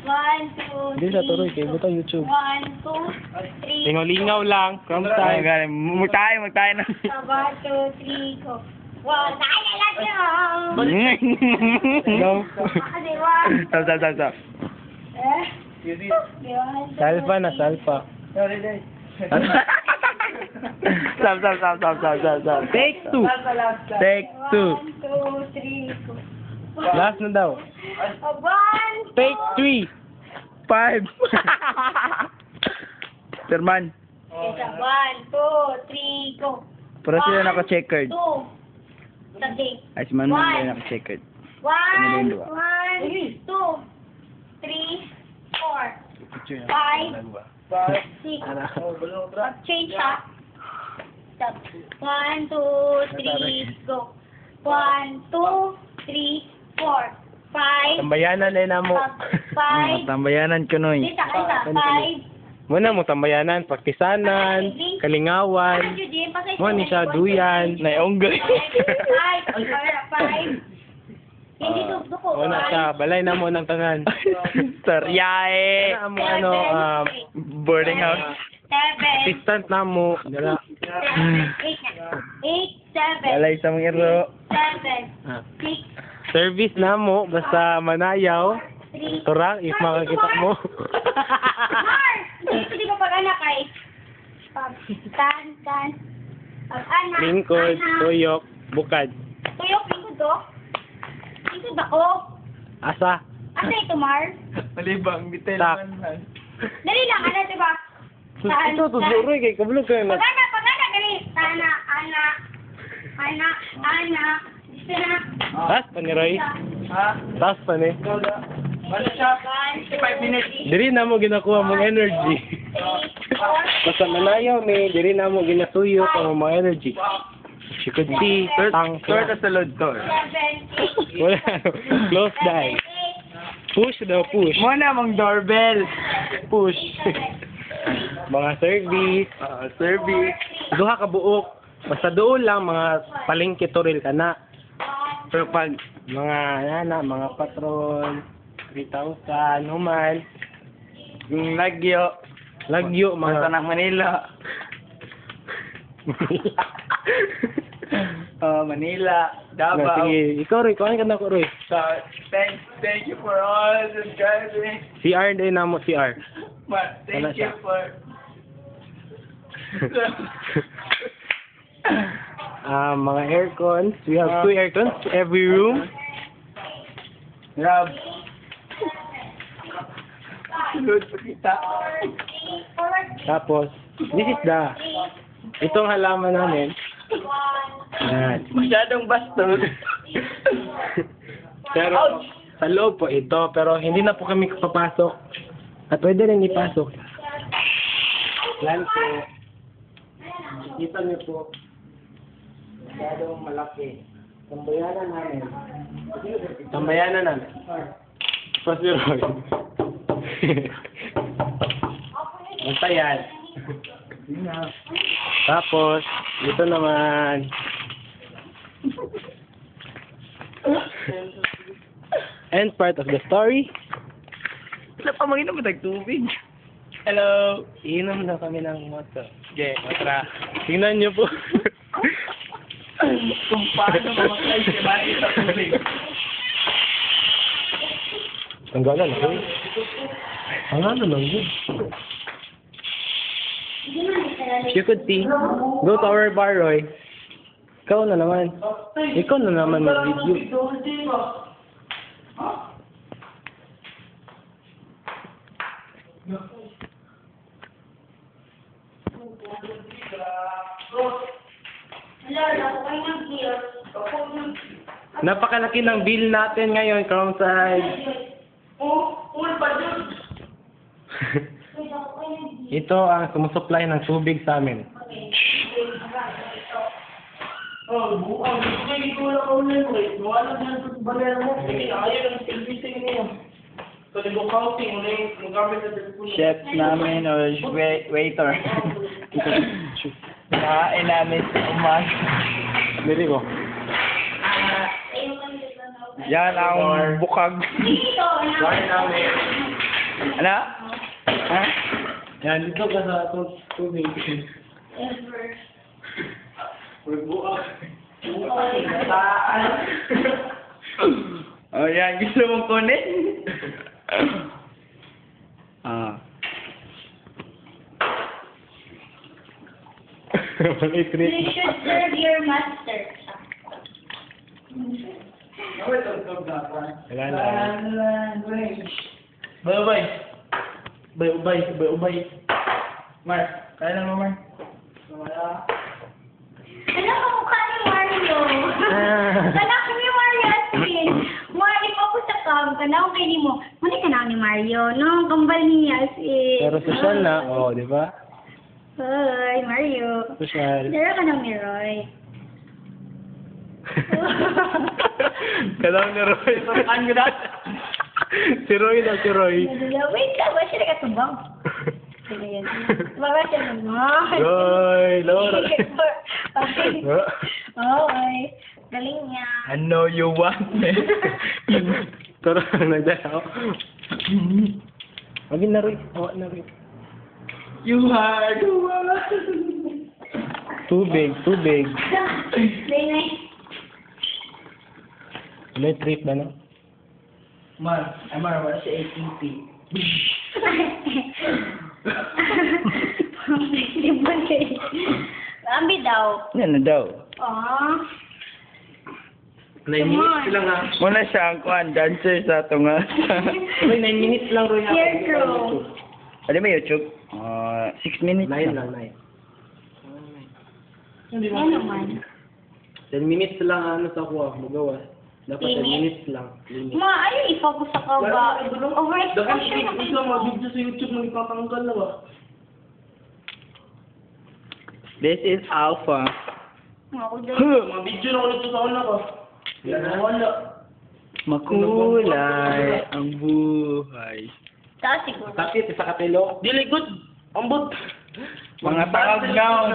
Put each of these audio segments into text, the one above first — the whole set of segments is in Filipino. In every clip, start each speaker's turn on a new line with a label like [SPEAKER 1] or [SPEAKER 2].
[SPEAKER 1] One, two,
[SPEAKER 2] Hindi sa tuloy, kayo buta YouTube.
[SPEAKER 1] 1, 2, 3.
[SPEAKER 2] Lingaw-lingaw lang. From time.
[SPEAKER 3] Magtayo na.
[SPEAKER 1] 1, 2, 3, go. 1, ay, alam nyo!
[SPEAKER 2] Go.
[SPEAKER 1] Kasi 1,
[SPEAKER 3] Stop.
[SPEAKER 2] Salpa na, salpa.
[SPEAKER 3] Stop.
[SPEAKER 2] Take two. Take two.
[SPEAKER 1] 1, 2, 3, go.
[SPEAKER 2] Last na daw.
[SPEAKER 1] 1,
[SPEAKER 2] Take three.
[SPEAKER 3] 5. Sirman.
[SPEAKER 1] 1, 2, 3, go.
[SPEAKER 3] Pero sila naka-checkered.
[SPEAKER 1] 2. Sabi.
[SPEAKER 3] Ay, si Manman sila naka-checkered.
[SPEAKER 1] 1, 2, 3, 4, 5, 6. Change ha. Stop. 1, 2, 3, go. 1, 2, 3, 4, 5.
[SPEAKER 2] Tambayanan na mo.
[SPEAKER 1] 5.
[SPEAKER 3] Tambayanan ko nun.
[SPEAKER 1] Isa. 5.
[SPEAKER 2] Muna mo tambayanan, paktisanan, kalingawan. Mo ni siya duyan, naionggay.
[SPEAKER 1] 5. Hindi duko.
[SPEAKER 2] Muna siya, balay na mo ng tanan.
[SPEAKER 3] Soryae. Boarding house.
[SPEAKER 1] 7.
[SPEAKER 2] Assistant na mo. Dala.
[SPEAKER 1] 8, 7.
[SPEAKER 3] Balay sa mga iro.
[SPEAKER 1] 7,
[SPEAKER 2] Ah.
[SPEAKER 1] 6,
[SPEAKER 2] Service na mo, basta manayaw.
[SPEAKER 1] 3.
[SPEAKER 2] Turang, if makakita mo.
[SPEAKER 1] Mars! Hindi ko pag-anak ay tan. Pag-anak.
[SPEAKER 2] Lingkod,
[SPEAKER 1] anak.
[SPEAKER 2] tuyok, bukad.
[SPEAKER 1] Tuyok, lingkod to. Lingkod ako.
[SPEAKER 2] Asa?
[SPEAKER 1] Asa ito, Mars?
[SPEAKER 3] Malibang, bitel
[SPEAKER 2] Tak.
[SPEAKER 1] Dali lang, ano, diba?
[SPEAKER 2] Ito, tusuroy kay kabulog kayo na.
[SPEAKER 1] Pag-anak, dali. Anak. Gusto na.
[SPEAKER 2] Tas pa ni Roy?
[SPEAKER 3] Ha?
[SPEAKER 2] Tas pa ni?
[SPEAKER 3] Ano siya? 5 minutes.
[SPEAKER 2] Diri na mo ginakuha mong energy.
[SPEAKER 1] 3, 4,
[SPEAKER 2] Basta manayaw ni, diri na mo ginatuyok ang mga energy. You could see, tang,
[SPEAKER 3] Door ka sa load door.
[SPEAKER 1] 7, 8,
[SPEAKER 2] wala, close the eyes. Push daw, push.
[SPEAKER 3] Muna mong doorbell.
[SPEAKER 2] Push. Mga service,
[SPEAKER 3] Service.
[SPEAKER 2] duha ka buok. Basta doon lang, mga palengke turil ka na. Pero pag mga patrol, 3,000, human,
[SPEAKER 3] Yung lagyo.
[SPEAKER 2] lagyo,
[SPEAKER 3] Basta
[SPEAKER 2] mga...
[SPEAKER 3] ng Manila. Manila. Davao.
[SPEAKER 2] Sige, ikaw Roy, kuhain ka na ko Roy.
[SPEAKER 3] So, thank you for all subscribing.
[SPEAKER 2] CR din na mo, CR.
[SPEAKER 3] Thank
[SPEAKER 2] Ano
[SPEAKER 3] you
[SPEAKER 2] siya?
[SPEAKER 3] for...
[SPEAKER 2] Mga aircons, we have 2 aircons every room.
[SPEAKER 3] Rob. Load pa kita.
[SPEAKER 2] Tapos, this is itong halaman namin. Yan.
[SPEAKER 3] Masyadong bastos.
[SPEAKER 2] Pero, sa loob po ito, pero hindi na po kami papasok. At pwede rin ipasok. Yan po. Kita niyo po. Masyadong malaki. Tambayanan namin. Tapos si Roy. Basta yan. Tapos, ito naman. End part of the story.
[SPEAKER 3] Wala pa mag-inom mo tubig.
[SPEAKER 2] Hello! Iinom na kami ng moto. Okay, matra. Tingnan niyo po.
[SPEAKER 3] Kung paano mamatay si Manny sa tubig.
[SPEAKER 2] Ang gala na rin. Ang gala lang yun. If you could see, go to our bar, Roy. Ikaw na naman. Ikaw na naman mag-video. Napakalaki ng bill natin ngayon, Crown Side. Ito ang sumusupply ng tubig sa amin.
[SPEAKER 3] Chef namin o waiter. Nakain namin sa umaga.
[SPEAKER 2] Dili ko.
[SPEAKER 3] Yan ang bukag.
[SPEAKER 1] Dito,
[SPEAKER 2] Sorry namin.
[SPEAKER 3] Ano? Ha?
[SPEAKER 2] Yan, dito ka sa tubig.
[SPEAKER 1] Ever.
[SPEAKER 2] Pagbuak.
[SPEAKER 3] Oh, yan. Gusto mong kunin? Ah.
[SPEAKER 2] Mali, trip.
[SPEAKER 1] You should serve your master.
[SPEAKER 2] Wala na. Bay-ubay. Bay-ubay. Bay-ubay.
[SPEAKER 3] Mar, kaya na mo, Mar.
[SPEAKER 1] Ano ka mukha ni Mario? Kanak ni Mario Asin. Mario pa po sa cam. Kanaw kay ni mo. Mali ka na ni Mario, no? Kambal niya Asin.
[SPEAKER 2] Pero social na, oh, di ba?
[SPEAKER 1] Hoy, Mario.
[SPEAKER 2] Social.
[SPEAKER 1] Dara ka ng ni Roy.
[SPEAKER 2] Kailangan ni Roy.
[SPEAKER 3] Saan ka na?
[SPEAKER 2] Si Roy na, si Roy.
[SPEAKER 1] Wait lang, ba siya nakatubang? Sige yan. Baba siya naman.
[SPEAKER 2] Roy, Laura.
[SPEAKER 1] Okay. Galing niya.
[SPEAKER 3] I know you want me.
[SPEAKER 2] Pero nagdala ako. Maging na Roy. Awa na Roy.
[SPEAKER 3] You are the one.
[SPEAKER 2] Tubig.
[SPEAKER 1] Nay.
[SPEAKER 2] Ano yung trip na, no?
[SPEAKER 3] Mar, wala si ATP.
[SPEAKER 1] Ambi daw.
[SPEAKER 3] Yan na daw.
[SPEAKER 1] Aww.
[SPEAKER 2] 9 minutes lang, ha?
[SPEAKER 3] Muna siya ang kuhan, dancer sa tunga.
[SPEAKER 2] Roy, 9 minutes lang, Roy.
[SPEAKER 1] Scarecrow.
[SPEAKER 3] Ano ba YouTube? 6 minutes
[SPEAKER 2] 9 lang, 9.
[SPEAKER 1] Ano naman?
[SPEAKER 2] 10 minutes lang, ano sa kuha, magawa. Dapat 10
[SPEAKER 1] Limit.
[SPEAKER 2] minutes lang. Limit.
[SPEAKER 1] Ma, ayaw i-focus sa ka ba? Overexposure na
[SPEAKER 2] Ito lang, mga
[SPEAKER 1] kayo.
[SPEAKER 2] video sa YouTube nang ipapanggal na ba?
[SPEAKER 3] This is Alpha.
[SPEAKER 1] Ako din.
[SPEAKER 2] Mga video na ulit sa una ko. Yan na wala.
[SPEAKER 3] Makulay ang buhay.
[SPEAKER 1] Taas siguro.
[SPEAKER 2] Takit, isa katilo. Dili good. Ambot.
[SPEAKER 3] Mga tawag na.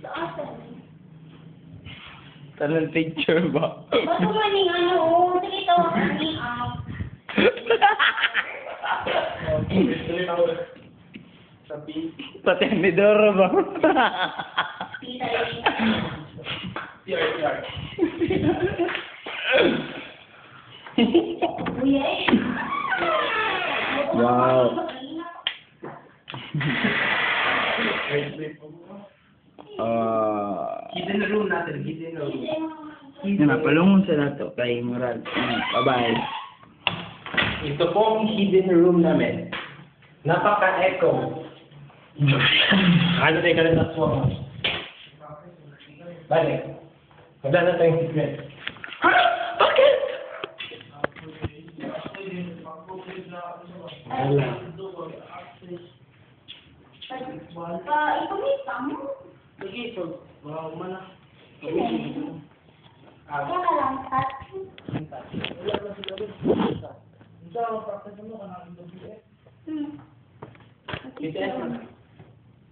[SPEAKER 1] Taas.
[SPEAKER 3] Tanong picture ba?
[SPEAKER 1] Ba't kumaning ano? Oo, sige to. Kumaning
[SPEAKER 2] Sabi.
[SPEAKER 3] Pati ang Midoro ba?
[SPEAKER 1] Kita yun.
[SPEAKER 2] TR.
[SPEAKER 1] Kuya eh.
[SPEAKER 3] Wow.
[SPEAKER 2] Hidden room natin. Hidden room.
[SPEAKER 3] Napalungon sa nato kay Moral. Bye-bye.
[SPEAKER 2] Ito po ang hidden room namin. Napaka-echo. Ano tayo ka rin sa swamp? Balik. Wala na tayong secret.
[SPEAKER 3] Bakit?
[SPEAKER 2] Wala.
[SPEAKER 1] Ipamita mo.
[SPEAKER 2] Sige, so, mana.
[SPEAKER 1] Ano ka lang, Kat?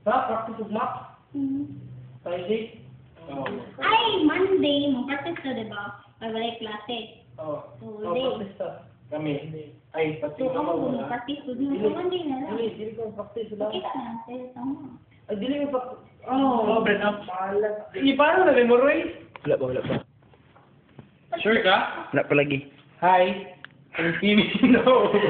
[SPEAKER 2] Practice of math? Friday?
[SPEAKER 1] Ay, Monday. Mag-practice ka, diba? Pagbalik klase.
[SPEAKER 2] Oo.
[SPEAKER 1] Tuesday.
[SPEAKER 2] Practice ka. Kami. Ay, pati
[SPEAKER 1] So,
[SPEAKER 2] ka
[SPEAKER 1] ako,
[SPEAKER 2] wala.
[SPEAKER 1] mag-practice ko dun. So, Monday na lang.
[SPEAKER 2] Dili ko practice lang.
[SPEAKER 1] Kita na, sir. Tama.
[SPEAKER 2] Ay, dili mo practice. Oh, break up. Sige, paano na rin mo, Roy?
[SPEAKER 3] Wala pa.
[SPEAKER 2] Sure ka?
[SPEAKER 3] Wala pa lagi.
[SPEAKER 2] Hi. I'm Kimi. No.